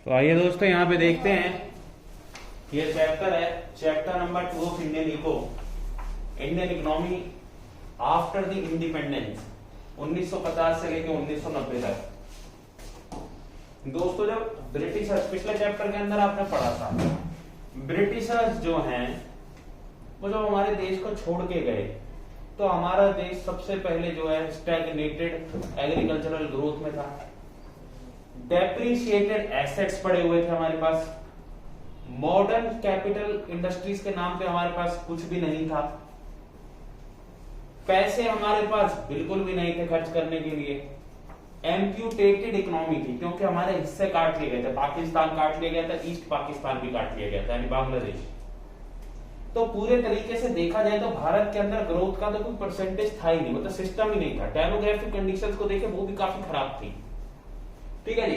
तो आइए दोस्तों यहाँ पे देखते हैं, ये चैप्टर है chapter number 2 of Indian economy after the independence 1950 से लेकर 1990 तक। दोस्तों जब ब्रिटिशर्स, पिछले चैप्टर के अंदर आपने पढ़ा था, ब्रिटिशर्स जो हैं वो जब हमारे देश को छोड़ के गए तो हमारा देश सबसे पहले जो है स्टैग्नेटेड एग्रीकल्चरल ग्रोथ में था, डेप्रिशिएटेड एसेट्स पड़े हुए थे हमारे पास, मॉडर्न कैपिटल इंडस्ट्रीज के नाम पे हमारे पास कुछ भी नहीं था, पैसे हमारे पास बिल्कुल भी नहीं थे खर्च करने के लिए, एम्प्यूटेटेड इकोनॉमी थी क्योंकि हमारे हिस्से काट लिए गए थे, पाकिस्तान काट लिया गया था, ईस्ट पाकिस्तान भी काट लिया गया था यानी बांग्लादेश। तो पूरे तरीके से देखा जाए तो भारत के अंदर ग्रोथ का तो कोई परसेंटेज था ही नहीं, मतलब सिस्टम ही नहीं था। डेमोग्राफिक कंडीशंस को देखे वो भी काफी खराब थी, ठीक है जी।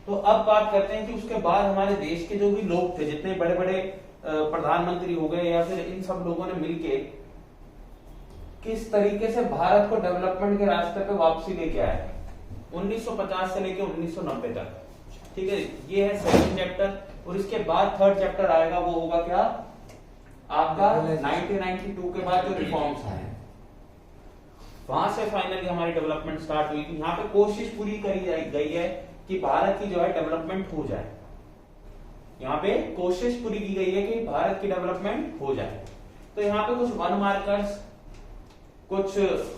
तो अब बात करते हैं कि उसके बाद हमारे देश के जो भी लोग थे, जितने बड़े बड़े प्रधानमंत्री हो गए या फिर इन सब लोगों ने मिलके किस तरीके से भारत को डेवलपमेंट के रास्ते पे वापसी लेके आए 1950 से लेके 1990 तक, ठीक है। ये है सेकंड चैप्टर और इसके बाद थर्ड चैप्टर आएगा, वो होगा क्या आपका 1992 के बाद जो रिफॉर्म्स आए वहां से फाइनली हमारी डेवलपमेंट स्टार्ट हुई थी। यहाँ पे कोशिश पूरी करी गई है कि भारत की जो है डेवलपमेंट हो जाए, यहाँ पे कोशिश पूरी की गई है कि भारत की डेवलपमेंट हो जाए। तो यहाँ पे कुछ 1 मार्कर्स, कुछ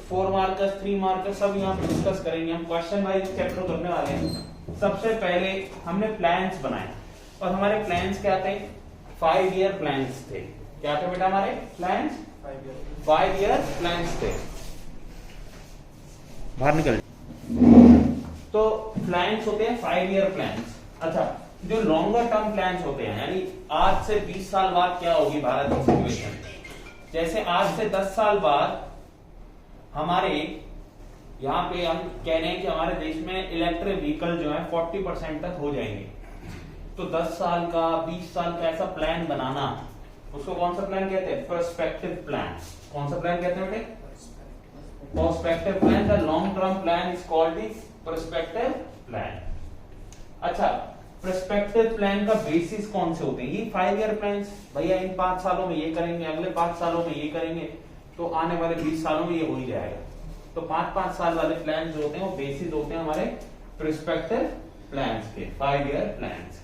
4 मार्कर्स, 3 मार्कर्स सब यहाँ पे डिस्कस करेंगे। हम क्वेश्चन वाइज चैप्टर करने वाले हैं। सबसे पहले हमने प्लान्स बनाए और हमारे प्लान्स क्या थे, 5 ईयर प्लान्स थे। क्या थे बेटा हमारे प्लान्स? 5 ईयर प्लान्स थे। बाहर निकल। तो प्लान्स होते हैं 5 ईयर प्लान्स। अच्छा, जो लॉन्गर टर्म प्लान्स होते हैं यानी आज से 20 साल बाद क्या होगी भारत की सिचुएशन, जैसे आज से 10 साल बाद हमारे यहाँ पे हम कह रहे हैं कि हमारे देश में इलेक्ट्रिक व्हीकल जो है 40% तक हो जाएंगे। तो 10 साल का 20 साल का ऐसा प्लान बनाना, उसको कौन सा प्लान कहते हैं? Perspective plan. कौन सा प्लान कहते हैं बेटे? Perspective plan. The long term plan is called the perspective plan. अच्छा, पर्सपेक्टिव प्लान का बेसिस कौन से होते हैं? ये 5 ईयर प्लान्स, भैया इन 5 सालों में ये करेंगे, अगले 5 सालों में ये करेंगे, तो आने वाले 20 सालों में ये हो ही जाएगा। तो 5-5 साल वाले प्लान जो होते हैं वो बेसिस होते हैं हमारे पर्सपेक्टिव प्लान्स के, 5 ईयर प्लान्स।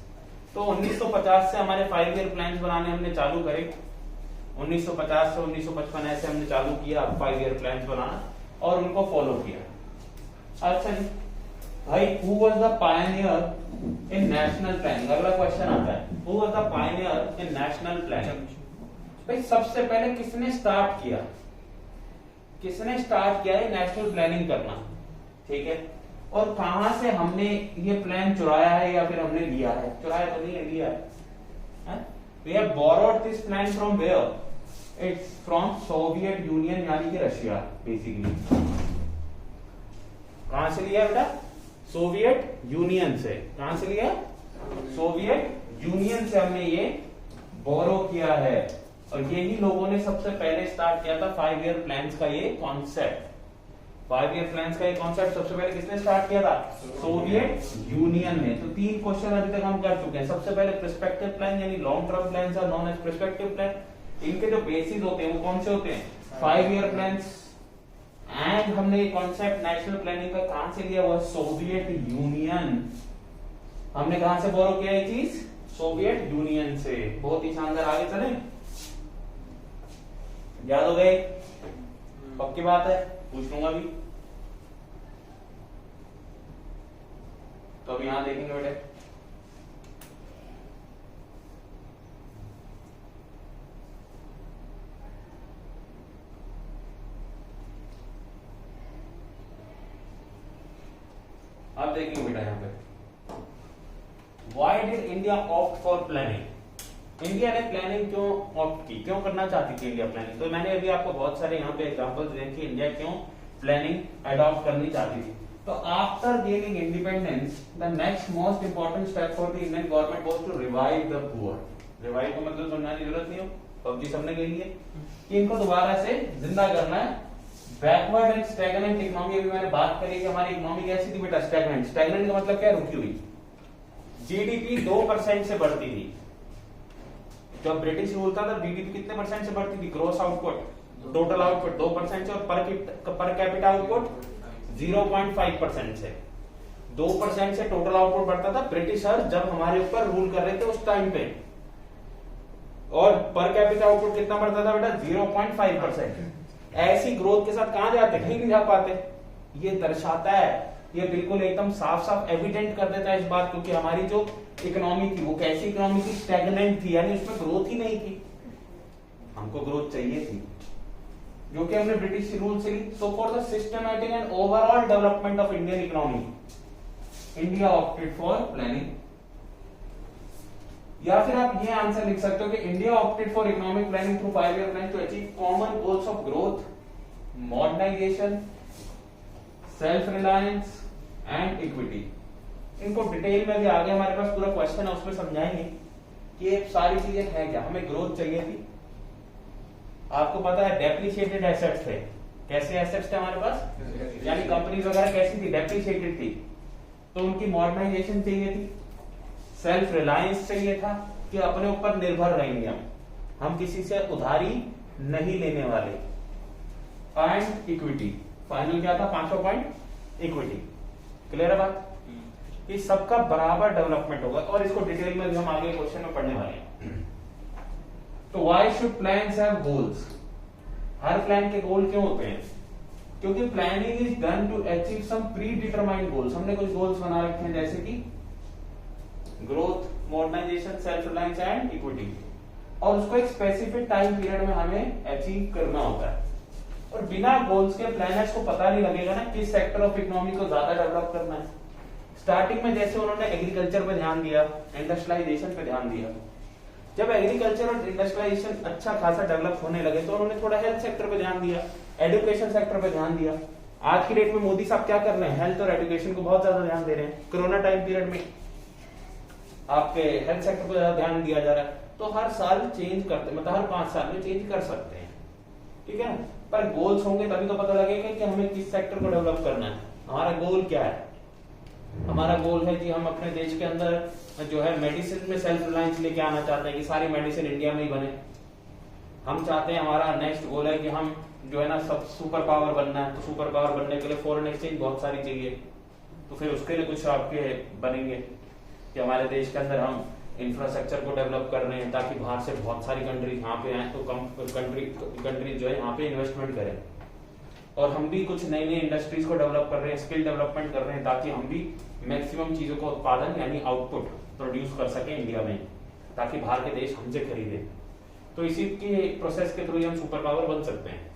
तो 1950 से हमारे 5 ईयर प्लान्स बनाने हमने चालू करे, 1950 से 1955 ऐसे हमने चालू किया 5 ईयर प्लान्स बनाना और उनको फॉलो किया। अच्छा जी भाई, who was the Pioneer in national planning? अगला क्वेश्चन आता है, who was the Pioneer in national planning? भाई सबसे पहले किसने स्टार्ट किया, किसने स्टार्ट किया है नेशनल प्लानिंग करना, ठीक है। और कहां से हमने ये प्लान चुराया है या फिर हमने लिया है? चुराया तो नहीं है, लिया है। We have borrowed this plan from where? It's from Soviet Union यानी कि रशिया बेसिकली। कहां से लिया बेटा? सोवियत यूनियन से। कहां से लिया? सोवियत यूनियन से हमने ये बोरो किया है और यही लोगों ने सबसे पहले स्टार्ट किया था 5 ईयर प्लान्स का ये कॉन्सेप्ट। 5 ईयर प्लान्स का ये कॉन्सेप्ट सबसे पहले किसने स्टार्ट किया था? सोवियत यूनियन ने। तो 3 क्वेश्चन अभी तक हम कर चुके हैं। सबसे पहले पर्सपेक्टिव प्लान यानी long term plans are known as perspective plan. इनके जो बेसिस होते हैं वो कौन से होते हैं? 5 ईयर प्लान्स। एंड हमने ये कॉन्सेप्ट नेशनल प्लानिंग का कहां से लिया? वो सोवियत यूनियन। हमने कहां से बोरो किया ये चीज? सोवियत यूनियन से। बहुत ही शानदार। आगे चले, याद हो गए? पक्की बात है, पूछ लूंगा भी। तो अब यहां देखेंगे बेटे, अब देखेंगे बेटा यहां पे, why did India opt for planning? India ने प्लानिंग क्यों ऑप्ट की, क्यों करना चाहती थी इंडिया प्लानिंग? तो मैंने अभी आपको बहुत सारे यहाँ पे एग्जांपल्स दिए कि इंडिया क्यों प्लानिंग अडॉप्ट करनी चाहती थी। तो after gaining independence the next most important step for the Indian government was to revive the poor. Revive का मतलब समझने की जरूरत नहीं हो, पबजी सबने कह लिया कि इनको दोबारा से जिंदा करना है। बैकवर्ड एंड स्टैग्नेंट इकोनॉमी, अभी मैंने बात करी कि हमारी इकोनॉमी कैसी थी बेटा? स्टैग्नेंट। स्टैग्नेंट का मतलब क्या है? रुकी हुई। जीडीपी 2% से बढ़ती थी। जब ब्रिटिश रूल था तब जीडीपी कितने परसेंट से बढ़ती थी? ग्रोस आउटपुट, टोटल आउटपुट 2% से, और पर कैपिटा आउटपुट 0.5% से। 2% से टोटल आउटपुट बढ़ता था ब्रिटिशर जब हमारे ऊपर रूल कर रहे थे उस टाइम पे, और पर कैपिटा आउटपुट कितना बढ़ता था बेटा? 0.5%। ऐसी ग्रोथ के साथ कहां जाते? कहीं नहीं जा पाते। ये दर्शाता है, ये बिल्कुल एकदम साफ साफ एविडेंट कर देता है इस बात को कि हमारी जो इकोनॉमी थी वो कैसी इकोनॉमी थी? स्टैग्नेंट थी, यानी उसमें ग्रोथ ही नहीं थी। हमको ग्रोथ चाहिए थी, जो कि हमने ब्रिटिश रूल से ली। So for the systematic and overall development of Indian economy, India opted for planning. या फिर आप ये आंसर लिख सकते हो कि India opted for economic planning through 5 year plan to achieve common goals of growth, modernisation, self reliance and equity. इनको detail में भी आगे हमारे पास पूरा क्वेश्चन है, उसमें समझाएंगे कि ये सारी चीजें हैं क्या। हमें ग्रोथ चाहिए थी, आपको पता है डेप्रिशिएटेड एसेट्स थे। कैसे एसेट्स थे हमारे पास? यानी कंपनीज वगैरह कैसी थी? डेप्रिशिएटेड थी। तो उनकी मॉडर्नाइजेशन चाहिए थी, सेल्फ रिलायंस चाहिए था कि अपने ऊपर निर्भर रहेंगे हम किसी से उधारी नहीं लेने वाले, एंड इक्विटी। फाइनल क्या था? 5वां पॉइंट, इक्विटी। क्लियर है बात? कि सबका बराबर डेवलपमेंट होगा, और इसको डिटेल में भी हम आगे क्वेश्चन में पढ़ने वाले हैं। तो why should plans have goals? हर प्लान के गोल क्यों होते हैं? क्योंकि planning is done to achieve some pre determined goals. हमने कुछ गोल्स बना रखे हैं, जैसे कि growth, modernisation, self reliance and equity, और उसको एक स्पेसिफिक टाइम पीरियड में हमें अचीव करना होता है। और बिना गोल्स के प्लानर्स को पता नहीं लगेगा ना किस सेक्टर ऑफ इकोनॉमी को ज्यादा डेवलप करना है। स्टार्टिंग में जैसे उन्होंने एग्रीकल्चर पे ध्यान दिया, इंडस्ट्रियलाइजेशन पे ध्यान दिया, जब एग्रीकल्चर और इंडस्ट्रियलाइजेशन अच्छा खासा डेवलप होने लगे तो उन्होंने थोड़ा हेल्थ सेक्टर पे ध्यान दिया, एजुकेशन सेक्टर पे ध्यान दिया। आज की डेट में मोदी साहब क्या कर रहे हैं? हेल्थ और एजुकेशन को बहुत ज्यादा ध्यान दे रहे हैं। कोरोना टाइम पीरियड में आपके हेल्थ सेक्टर को ज्यादा ध्यान दिया जा रहा है। तो हर साल चेंज करते, मतलब हर 5 साल में चेंज कर सकते हैं, ठीक है ना? पर गोल्स होंगे तभी तो पता लगेगा कि हमें किस सेक्टर को डेवलप करना है। हमारा गोल क्या है? हमारा गोल है कि हम अपने देश के अंदर जो है मेडिसिन में सेल्फ रिलायंस लेके आना चाहते हैं कि सारी मेडिसिन इंडिया में ही बने। हम चाहते हैं, हमारा नेक्स्ट गोल है कि हम जो है ना सब सुपर पावर बनना है। तो सुपर पावर बनने के लिए फॉरेन एक्सचेंज बहुत सारी चाहिए, तो फिर उसके लिए कुछ आपके बनेंगे कि हमारे देश के अंदर हम इंफ्रास्ट्रक्चर को डेवलप कर रहे हैं ताकि बाहर से बहुत सारी कंट्री यहाँ पे आए, तो कंट्री जो है यहाँ पे इन्वेस्टमेंट करें। और हम भी कुछ नई नई इंडस्ट्रीज को डेवलप कर रहे हैं, स्किल डेवलपमेंट कर रहे हैं, ताकि हम भी मैक्सिमम चीजों का उत्पादन यानी आउटपुट प्रोड्यूस कर सके इंडिया में, ताकि बाहर के देश हमसे खरीदे। तो इसी के प्रोसेस के थ्रू हम सुपर पावर बन सकते हैं।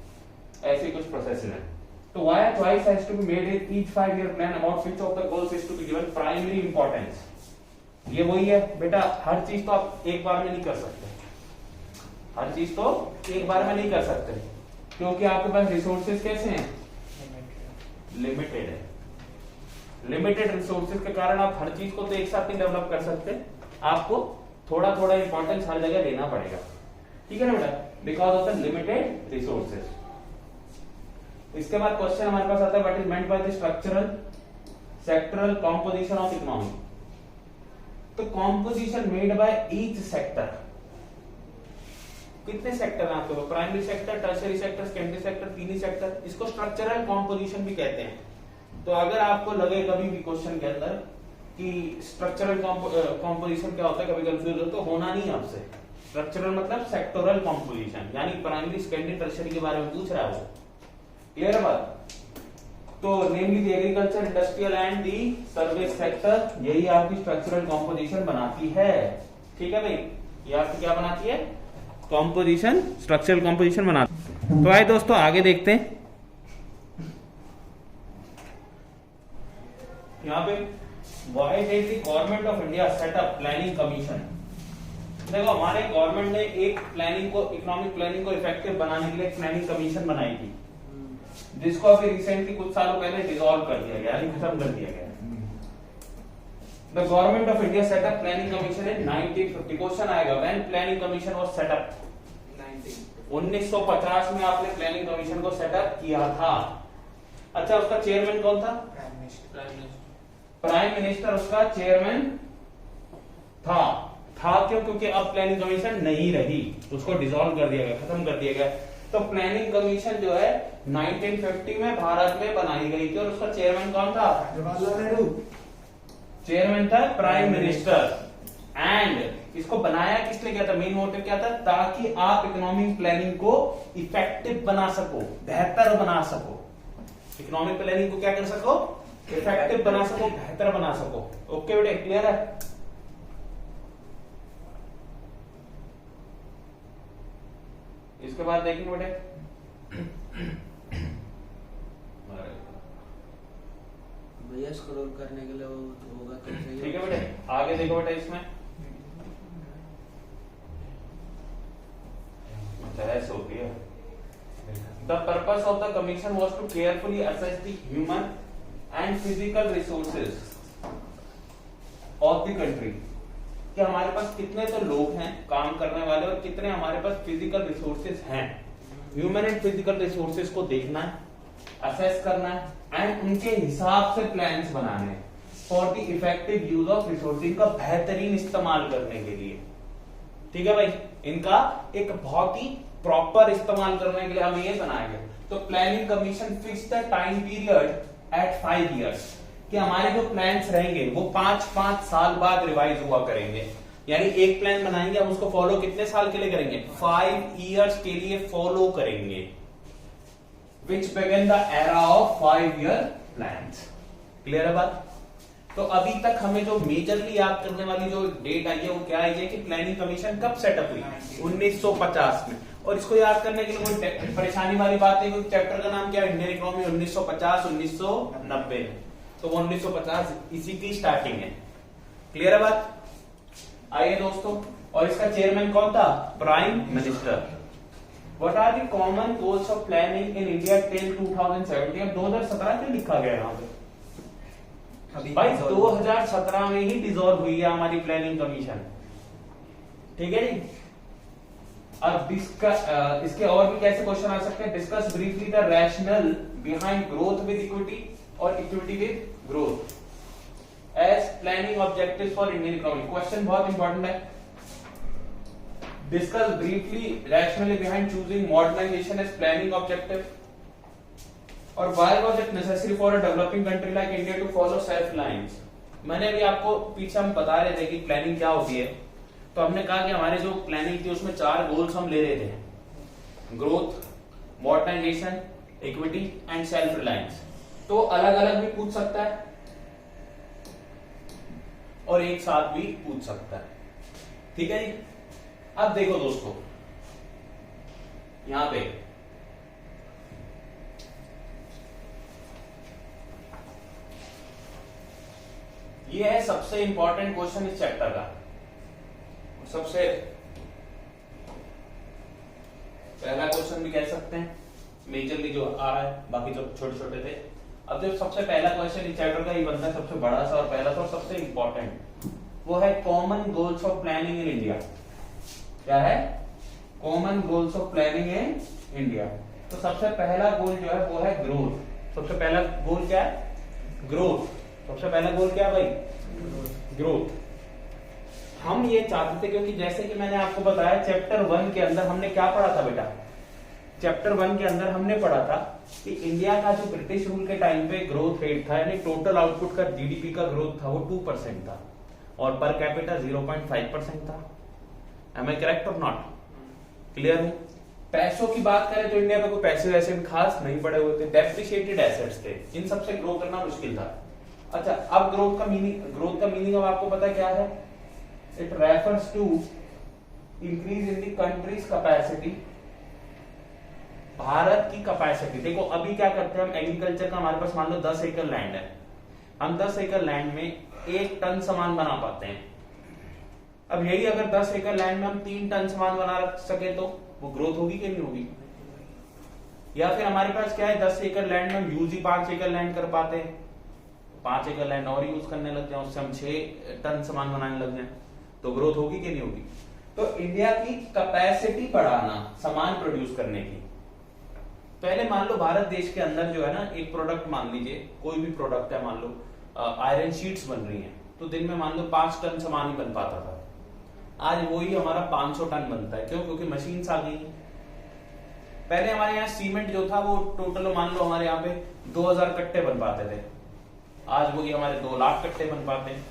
ऐसे कुछ प्रोसेस है। तो why a choice has to be made in each 5-year plan about which of the goals is to be given primary importance? ये वही है बेटा, हर चीज तो आप एक बार में नहीं कर सकते, हर चीज तो एक बार में नहीं कर सकते, क्योंकि आपके पास रिसोर्सेज कैसे हैं? लिमिटेड है। लिमिटेड रिसोर्सेज के कारण आप हर चीज को तो एक साथ नहीं डेवलप कर सकते, आपको थोड़ा थोड़ा इंपॉर्टेंस हर जगह देना पड़ेगा, ठीक है ना बेटा? Because of the limited resources. इसके बाद क्वेश्चन हमारे पास आता है, what is meant by the structural sectoral composition of economy? तो composition made by each sector. कितने सेक्टर हैं आपके पास? Primary sector, tertiary sector, secondary sector, तीन ही सेक्टर। इसको स्ट्रक्चरल कॉम्पोजिशन भी कहते हैं। तो अगर आपको लगे कभी भी क्वेश्चन के अंदर कि स्ट्रक्चरल कॉम्पोजिशन क्या होता है, कभी कंफ्यूज हो, तो होना नहीं आपसे। स्ट्रक्चरल मतलब सेक्टोरल कॉम्पोजिशन, यानी प्राइमरी, सेकेंडरी, टर्शियरी के बारे में पूछ रहा है वो। क्लियर बात? तो namely the agriculture, industrial and the service sector, यही आपकी स्ट्रक्चरल कॉम्पोजिशन बनाती है, ठीक है भाई? ये आपकी क्या बनाती है? कॉम्पोजिशन, स्ट्रक्चरल कॉम्पोजिशन बनाती है। तो आइए दोस्तों आगे देखते हैं। यहाँ पे why did the government of India set up planning commission? देखो, हमारे गवर्नमेंट ने एक प्लानिंग को, इकोनॉमिक प्लानिंग को इफेक्टिव बनाने के लिए एक प्लानिंग कमीशन बनाई थी, जिसको अभी रिसेंटली कुछ सालों पहले डिसॉल्व कर दिया गया, यानी खत्म कर दिया गया। The government of India set up planning commission in 1950। Question आएगा, when planning commission was set up? 1950 में आपने प्लानिंग कमीशन को सेटअप किया था। अच्छा, उसका चेयरमैन कौन था? प्राइम मिनिस्टर उसका चेयरमैन था क्यों? क्योंकि अब प्लानिंग कमीशन नहीं रही, उसको डिसॉल्व कर दिया गया, खत्म कर दिया गया। तो प्लानिंग कमीशन जो है 1950 में भारत में बनाई गई थी और उसका चेयरमैन कौन था? जवाहरलाल नेहरू। चेयरमैन था प्राइम मिनिस्टर। एंड इसको बनाया किस लिए गया था? मेन मोटिव क्या था? ताकि आप इकोनॉमिक प्लानिंग को इफेक्टिव बना सको, बेहतर बना सको। इकोनॉमिक प्लानिंग को क्या कर सको? इफेक्टिव बना सको, बेहतर बना सको। ओके बेटे, क्लियर है? इसके बाद देखेंगे बेटे, भैया स्क्रॉल करने के लिए वो होगा तो सही। ठीक है बेटे, आगे देखो बेटे, इसमें ऐसे होती है। The purpose of the commission was to carefully assess the human and physical resources of the country, कि हमारे पास कितने तो लोग हैं काम करने वाले और कितने हमारे पास फिजिकल रिसोर्सेज हैं। ह्यूमन एंड फिजिकल रिसोर्सेज को देखना है, असेस करना है एंड उनके हिसाब से प्लान्स बनाने हैं for the effective use of resources, का बेहतरीन इस्तेमाल करने के लिए। ठीक है भाई, इनका एक बहुत ही प्रॉपर इस्तेमाल करने के लिए हमें ये बनाया गया। तो planning commission fix the time period at 5 years, कि हमारे जो प्लान्स रहेंगे वो 5-5 साल बाद रिवाइज हुआ करेंगे। यानी एक प्लान बनाएंगे, हम उसको फॉलो कितने साल के लिए करेंगे? 5 years के लिए फॉलो करेंगे। Which begin the era of 5-year plans. Clear है बात? तो अभी तक हमें जो मेजरली याद करने वाली जो डेट आई है वो क्या आई है कि प्लानिंग कमीशन कब सेटअप हुई? 1950 में। और इसको याद करने के लिए कोई परेशानी वाली बात नहीं, क्योंकि चैप्टर का नाम क्या है? Indian economy 1950-1990। तो वो 1950 इसी की स्टार्टिंग है। क्लियर है बात? आइए दोस्तों, और इसका चेयरमैन कौन था? Prime minister. What are the common goals of planning in India till 2017? अब 2017 क्यों लिखा गया यहाँ पे? भाई 2017 में ही डिसॉल्व हुई है हमारी प्लानिंग कमीशन। ठीक है जी। अब इसके और भी कैसे क्वेश्चन आ सकते हैं? Discuss briefly the rationale behind growth with equity और equity with growth as planning objectives for Indian economy. Question बहुत इंपॉर्टेंट है। Discuss briefly rationally behind choosing modernisation as planning objective, और why was it necessary for a developing country like India to follow self lines? मैंने अभी आपको पीछे हम बता रहे थे कि प्लानिंग क्या होती है, तो हमने कहा कि हमारी जो प्लानिंग थी उसमें 4 गोल्स हम ले रहे थे: growth, modernization, equity and self reliance. तो अलग अलग भी पूछ सकता है और एक साथ भी पूछ सकता है। ठीक है जी। अब देखो दोस्तों, यहां पे ये है सबसे इंपॉर्टेंट क्वेश्चन इस चैप्टर का। सबसे पहला क्वेश्चन भी कह सकते हैं, मेजरली जो आ रहा है, बाकी जो छोटे छोटे थे। अब जो सबसे पहला क्वेश्चन इस चैप्टर का ही बनता है, सबसे बड़ा सा और पहला सा और सबसे इंपॉर्टेंट, वो है common goals of planning in India. क्या है? Common goals of planning in India. तो सबसे पहला गोल जो है वो है ग्रोथ। सबसे पहला गोल क्या है? ग्रोथ। सबसे पहला गोल क्या है भाई? ग्रोथ। हम ये चाहते थे, क्योंकि जैसे कि मैंने आपको बताया चैप्टर 1 के अंदर हमने क्या पढ़ा था बेटा? चैप्टर 1 के अंदर हमने पढ़ा था कि इंडिया का जो ब्रिटिश रूल के टाइम पे ग्रोथ रेट था, यानी टोटल आउटपुट का जीडीपी का ग्रोथ था, वो 2% था और पर कैपिटा 0.5% था। एम आई करेक्ट और नॉट? क्लियर हूं? पैसों की बात करें तो इंडिया में कोई पैसे वैसे भी खास नहीं पड़े हुए थे, डेप्रिशिएटेड एसेट्स थे, इन सबसे ग्रो करना मुश्किल था। अच्छा, अब ग्रोथ का मीनिंग अब आपको पता क्या है? It refers to increase in the country's capacity, Bharat की कैपेसिटी। देखो अभी क्या करते हैं हम, एग्रीकल्चर का हमारे पास मान लो 10 एकड़ लैंड है, हम 10 एकड़ लैंड में 1 टन सामान बना पाते हैं। अब यही अगर 10 एकड़ लैंड में हम 3 टन सामान बना सके तो वो ग्रोथ होगी कि नहीं होगी? या फिर हमारे पास क्या है, 10 एकड़ लैंड में हम यूज ही 5 एकड़ लैंड कर पाते हैं, 5 एकड़ लैंड और यूज करने लग जाए, उससे हम 6 टन सामान बनाने लग जाए, तो ग्रोथ होगी कि नहीं होगी? तो इंडिया की कैपेसिटी बढ़ाना सामान प्रोड्यूस करने की। पहले मान लो भारत देश के अंदर जो है ना, एक प्रोडक्ट मान लीजिए, कोई भी प्रोडक्ट है, मान लो आयरन शीट्स बन रही हैं, तो दिन में मान लो 5 टन सामान ही बन पाता था। आज वही हमारा 500 टन बनता है। क्यों? क्योंकि मशीन्स आ गई। पहले हमारे यहाँ सीमेंट जो था वो टोटल मान लो हमारे यहाँ पे 2000 कट्टे बन पाते थे, आज वही हमारे 2 लाख कट्टे बन पाते हैं।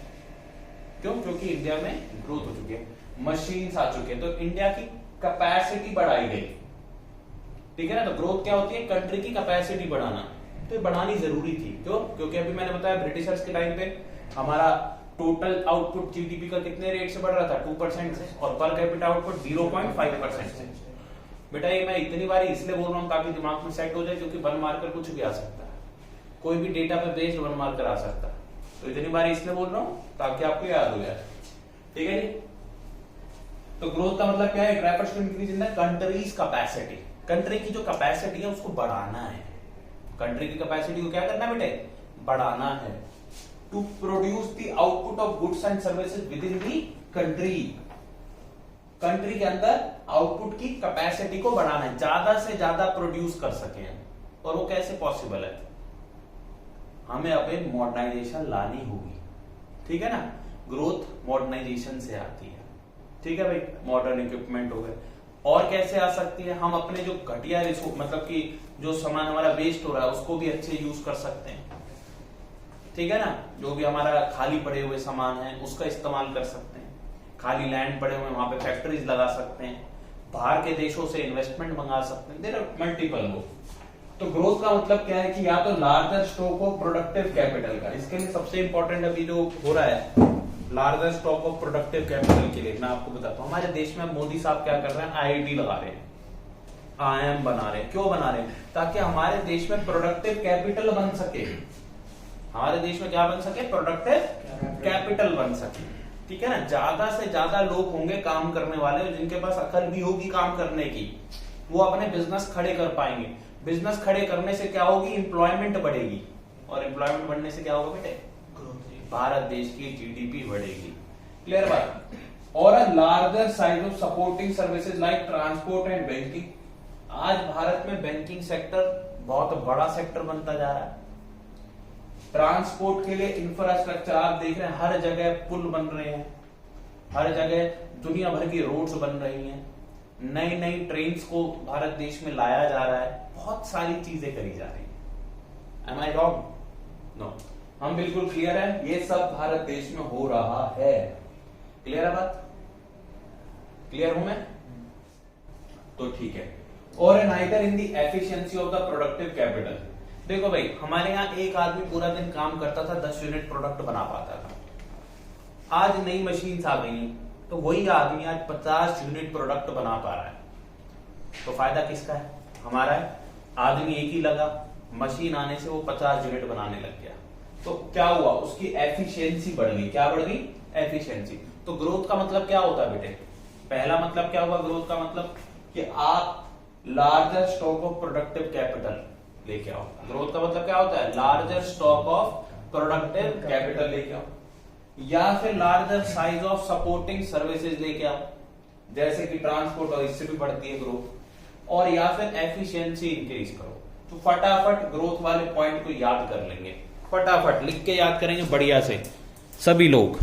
क्यों? क्योंकि इंडिया में ग्रोथ हो चुकी है, मशीन्स आ चुके हैं, तो इंडिया की कैपेसिटी बढ़ाई गई। ठीक है ना? तो ग्रोथ क्या होती है? कंट्री की कैपेसिटी बढ़ाना, तो ये बढ़ानी जरूरी थी। क्यों? क्योंकि अभी मैंने बताया ब्रिटिशर्स के टाइम पे हमारा टोटल आउटपुट जीडीपी का कितने रेट से बढ़ रहा था? 2% से, और पर कैपिटा आउटपुट 0.5% से। बेटा ये मैं इतनी बार इसलिए बोल रहा हूँ ताकि दिमाग में सेट हो जाए, क्योंकि वन मार्कर कुछ भी आ सकता है, कोई भी डेटा पे बेस्ड वन मार्कर आ सकता है। तो इतनी बार इसलिए बोल रहा हूँ ताकि आपको याद हो जाए। ठीक है जी? तो ग्रोथ का मतलब क्या है? It refers to increase in the country's capacity. Country की जो कैपेसिटी है उसको बढ़ाना है। कंट्री की कैपेसिटी को क्या करना है बेटे? बढ़ाना है। To produce the output of goods and services within the country. Country के अंदर आउटपुट की कैपेसिटी को बढ़ाना है, ज्यादा से ज्यादा प्रोड्यूस कर सके। और वो कैसे पॉसिबल है? हमें अपने मॉडर्नाइजेशन लानी होगी। ठीक है ना? ग्रोथ मॉडर्नाइजेशन से आती है। ठीक है भाई? मॉडर्न इक्विपमेंट हो गए। और कैसे आ सकती है? हम अपने जो घटिया रिसोर्स मतलब कि जो सामान हमारा वेस्ट हो रहा है उसको भी अच्छे यूज कर सकते हैं। ठीक है ना? जो भी हमारा खाली पड़े हुए सामान है उसका इस्तेमाल कर सकते हैं। खाली लैंड पड़े हुए वहां पे फैक्ट्रीज लगा सकते हैं, बाहर के देशों से इन्वेस्टमेंट मंगा सकते हैं। देयर आर मल्टीपल वो। तो ग्रोथ का मतलब क्या है कि या तो larger stock of productive capital का, इसके लिए सबसे इंपॉर्टेंट अभी जो हो रहा है larger stock of productive capital के लिए मैं आपको बताता हूं। हमारे देश में मोदी साहब क्या कर रहे हैं? आईआईटी लगा रहे हैं, आईआईएम बना रहे हैं। क्यों बना रहे हैं? ताकि हमारे देश में प्रोडक्टिव कैपिटल बन सके। हमारे देश में क्या बन सके? प्रोडक्टिव कैपिटल बन सके। ठीक है ना? ज्यादा से ज्यादा लोग होंगे काम करने वाले, जिनके पास अकल भी होगी काम करने की, वो अपने बिजनेस खड़े कर पाएंगे। बिजनेस खड़े करने से क्या होगी? एम्प्लॉयमेंट बढ़ेगी, और एम्प्लॉयमेंट बढ़ने से क्या होगा बेटे? भारत देश की जीडीपी बढ़ेगी। क्लियर बात? और a larger size of supporting services like transport and banking. आज भारत में बैंकिंग सेक्टर बहुत बड़ा सेक्टर बनता जा रहा है। ट्रांसपोर्ट के लिए इंफ्रास्ट्रक्चर आप देख रहे हैं, हर जगह पुल बन रहे हैं, हर जगह दुनिया भर की रोड्स बन रही हैं, नई नई ट्रेन्स को भारत देश में लाया जा रहा है, बहुत सारी चीजें करी जा रही है। एम आई रॉन्ग? नो, हम बिल्कुल क्लियर है, ये सब भारत देश में हो रहा है। क्लियर है बात? क्लियर हूं मैं? तो ठीक है। और neither in the efficiency of the productive capital. देखो भाई, हमारे यहाँ एक आदमी पूरा दिन काम करता था, 10 यूनिट प्रोडक्ट बना पाता था। आज नई मशीन्स आ गई, तो वही आदमी आज 50 यूनिट प्रोडक्ट बना पा रहा है। तो फायदा किसका है? हमारा है। आदमी एक ही लगा, मशीन आने से वो 50 यूनिट बनाने लग गया। तो क्या हुआ? उसकी एफिशिएंसी बढ़ गई। क्या बढ़ गई? एफिशिएंसी। तो ग्रोथ का मतलब क्या होता है बेटे? पहला मतलब क्या हुआ ग्रोथ का मतलब? कि आप larger stock of productive capital लेके आओ। ग्रोथ का मतलब क्या होता है? Larger stock of productive capital लेके आओ, या फिर larger size of supporting services लेके आओ, जैसे कि ट्रांसपोर्ट, और इससे भी बढ़ती है ग्रोथ। और या फिर एफिशिएंसी इंक्रीज करो। तो फटाफट ग्रोथ वाले पॉइंट को याद कर लेंगे, फटाफट लिख के याद करेंगे बढ़िया से सभी लोग।